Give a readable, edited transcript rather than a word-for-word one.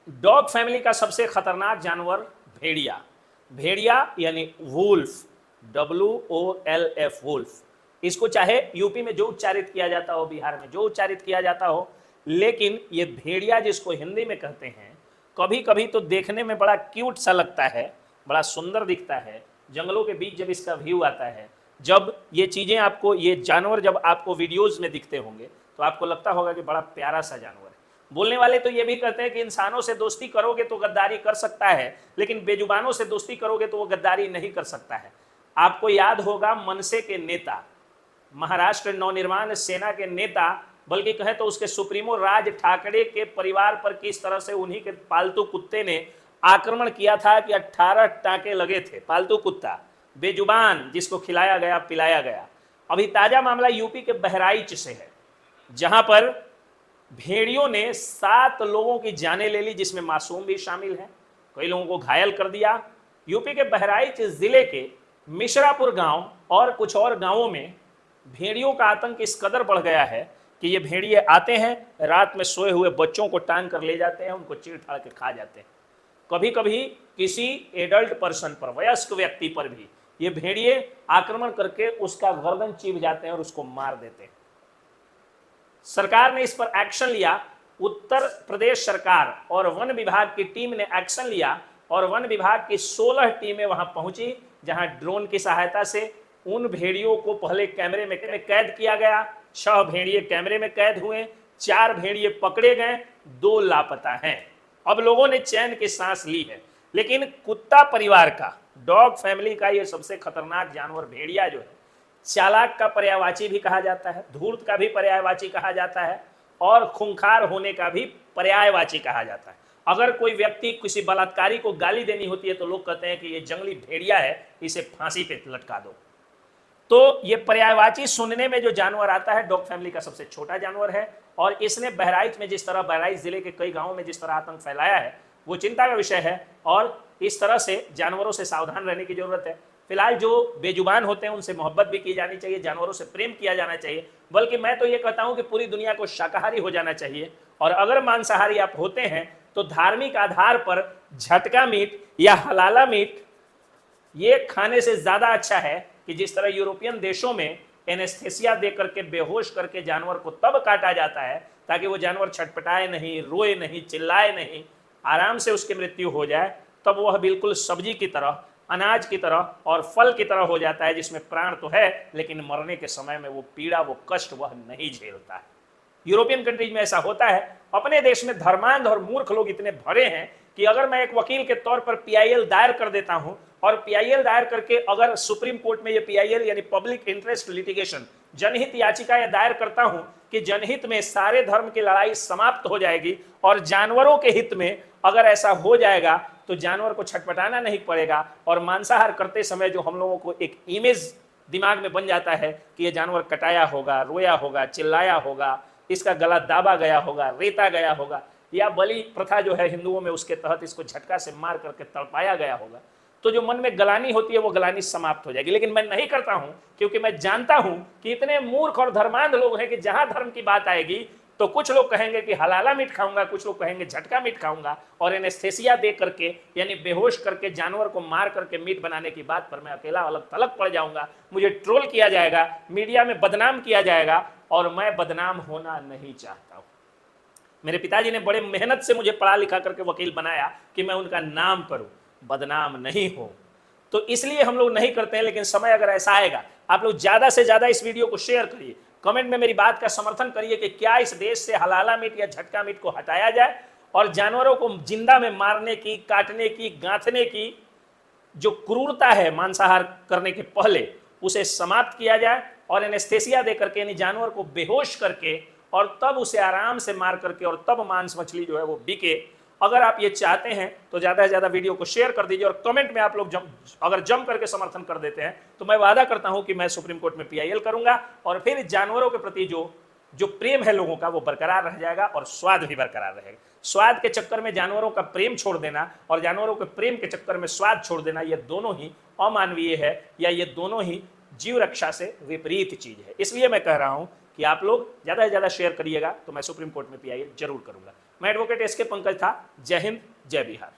Dog family का सबसे खतरनाक जानवर भेड़िया। भेड़िया यानी वुल्फ, WOLF, वुल्फ। इसको चाहे यूपी में जो उच्चारित किया जाता हो, बिहार में जो उच्चारित किया जाता हो, लेकिन ये भेड़िया जिसको हिंदी में कहते हैं, कभी कभी तो देखने में बड़ा क्यूट सा लगता है, बड़ा सुंदर दिखता है। जंगलों के बीच जब इसका व्यू आता है, जब ये चीज़ें आपको, ये जानवर जब आपको वीडियोज़ में दिखते होंगे तो आपको लगता होगा कि बड़ा प्यारा सा जानवर है। बोलने वाले तो ये भी कहते हैं कि इंसानों से दोस्ती करोगे तो गद्दारी कर सकता है, लेकिन बेजुबानों से दोस्ती करोगे तो वो गद्दारी नहीं कर सकता है। आपको याद होगा मनसे के नेता, महाराष्ट्र नवनिर्माण सेना के नेता, बल्कि कहें तो उसके सुप्रीमो राज ठाकरे के परिवार पर किस तरह से उन्हीं के पालतू कुत्ते ने आक्रमण किया था कि 18 टांके लगे थे। पालतू कुत्ता, बेजुबान, जिसको खिलाया गया पिलाया गया। अभी ताजा मामला यूपी के बहराइच से है, जहां पर भेड़ियों ने 7 लोगों की जानें ले ली, जिसमें मासूम भी शामिल हैं, कई लोगों को घायल कर दिया। यूपी के बहराइच जिले के मिश्रापुर गांव और कुछ और गांवों में भेड़ियों का आतंक इस कदर बढ़ गया है कि ये भेड़िए आते हैं, रात में सोए हुए बच्चों को टांग कर ले जाते हैं, उनको चीर फाड़ के खा जाते हैं। कभी कभी किसी एडल्ट पर्सन पर, वयस्क व्यक्ति पर भी ये भेड़िए आक्रमण करके उसका गर्दन चीर जाते हैं और उसको मार देते हैं। सरकार ने इस पर एक्शन लिया। उत्तर प्रदेश सरकार और वन विभाग की टीम ने एक्शन लिया और वन विभाग की 16 टीमें वहां पहुंची, जहां ड्रोन की सहायता से उन भेड़ियों को पहले कैमरे में कैद किया गया। 6 भेड़िए कैमरे में कैद हुए, 4 भेड़िए पकड़े गए, 2 लापता हैं। अब लोगों ने चैन की सांस ली है। लेकिन कुत्ता परिवार का, डॉग फैमिली का ये सबसे खतरनाक जानवर भेड़िया जो है, चालाक का पर्यायवाची भी कहा जाता है, धूर्त का भी पर्यायवाची कहा जाता है और खूंखार होने का भी पर्यायवाची कहा जाता है। अगर कोई व्यक्ति किसी बलात्कारी को गाली देनी होती है तो लोग कहते हैं कि ये जंगली भेड़िया है, इसे फांसी पे लटका दो। तो ये पर्यायवाची सुनने में जो जानवर आता है, डॉग फैमिली का सबसे छोटा जानवर है। और इसने बहराइच में जिस तरह, बहराइच जिले के कई गांवों में जिस तरह आतंक फैलाया है, वो चिंता का विषय है और इस तरह से जानवरों से सावधान रहने की जरूरत है। फिलहाल जो बेजुबान होते हैं उनसे मोहब्बत भी की जानी चाहिए, जानवरों से प्रेम किया जाना चाहिए। बल्कि मैं तो ये कहता हूं कि पूरी दुनिया को शाकाहारी हो जाना चाहिए। और अगर मांसाहारी आप होते हैं तो धार्मिक आधार पर झटका मीट या हलाला मीट ये खाने से ज्यादा अच्छा है कि जिस तरह यूरोपियन देशों में एनेस्थेसिया दे करके, बेहोश करके जानवर को तब काटा जाता है ताकि वो जानवर छटपटाए नहीं, रोए नहीं, चिल्लाए नहीं, आराम से उसकी मृत्यु हो जाए। तब वह बिल्कुल सब्जी की तरह, अनाज की तरह और फल की तरह हो जाता है, जिसमें प्राण तो है लेकिन मरने के समय में वो पीड़ा, वो कष्ट वह नहीं झेलता है। यूरोपियन कंट्रीज में ऐसा होता है। अपने देश में धर्मांध और मूर्ख लोग इतने भरे हैं कि अगर मैं एक वकील के तौर पर PIL दायर कर देता हूं और PIL दायर करके अगर सुप्रीम कोर्ट में ये PIL यानी पब्लिक इंटरेस्ट लिटिगेशन, जनहित याचिका दायर करता हूं कि जनहित में सारे धर्म की लड़ाई समाप्त हो जाएगी और जानवरों के हित में अगर ऐसा हो जाएगा तो जानवर को छटपटाना नहीं पड़ेगा। और मांसाहार करते समय जो हम लोगों को एक इमेज दिमाग में बन जाता है कि ये जानवर कटाया होगा, रोया होगा, चिल्लाया होगा, इसका गला दाबा गया होगा, रेता गया होगा, या बलि प्रथा जो है हिंदुओं में, उसके तहत इसको झटका से मार करके तड़पाया गया होगा, तो जो मन में गलानी होती है वो गलानी समाप्त हो जाएगी। लेकिन मैं नहीं करता हूं क्योंकि मैं जानता हूं कि इतने मूर्ख और धर्मांध लोग हैं कि जहां धर्म की बात आएगी तो कुछ लोग कहेंगे कि हलाला मीट खाऊंगा, कुछ लोग कहेंगे झटका मीट खाऊंगा, और एनेस्थेसिया दे करके यानी बेहोश करके जानवर को मार करके मीट बनाने की बात पर मैं अकेला अलग थलग पड़ जाऊंगा, मुझे ट्रोल किया जाएगा, मीडिया में बदनाम किया जाएगा, और मैं बदनाम होना नहीं चाहता हूं। मेरे पिताजी ने बड़े मेहनत से मुझे पढ़ा लिखा करके वकील बनाया कि मैं उनका नाम करूं, बदनाम नहीं हो। तो इसलिए हम लोग नहीं करते हैं। लेकिन समय अगर ऐसा आएगा, आप लोग ज्यादा से ज्यादा इस वीडियो को शेयर करिए, कमेंट में मेरी बात का समर्थन करिए कि क्या इस देश से हलाला मीट या झटका मीट को हटाया जाए और जानवरों को जिंदा में मारने की, काटने की, गांथने की जो क्रूरता है मांसाहार करने के पहले, उसे समाप्त किया जाए और एनेस्थेसिया दे करके यानी जानवर को बेहोश करके और तब उसे आराम से मार करके और तब मांस मछली जो है वो बिके। अगर आप ये चाहते हैं तो ज़्यादा से ज़्यादा वीडियो को शेयर कर दीजिए और कमेंट में आप लोग अगर जम करके समर्थन कर देते हैं तो मैं वादा करता हूं कि मैं सुप्रीम कोर्ट में PIL करूंगा और फिर जानवरों के प्रति जो प्रेम है लोगों का वो बरकरार रह जाएगा और स्वाद भी बरकरार रहेगा। स्वाद के चक्कर में जानवरों का प्रेम छोड़ देना और जानवरों के प्रेम के चक्कर में स्वाद छोड़ देना, ये दोनों ही अमानवीय है या ये दोनों ही जीव रक्षा से विपरीत चीज है। इसलिए मैं कह रहा हूं कि आप लोग ज़्यादा से ज़्यादा शेयर करिएगा तो मैं सुप्रीम कोर्ट में PIL जरूर करूंगा। मैं एडवोकेट एस के पंकज था। जय हिंद, जय बिहार।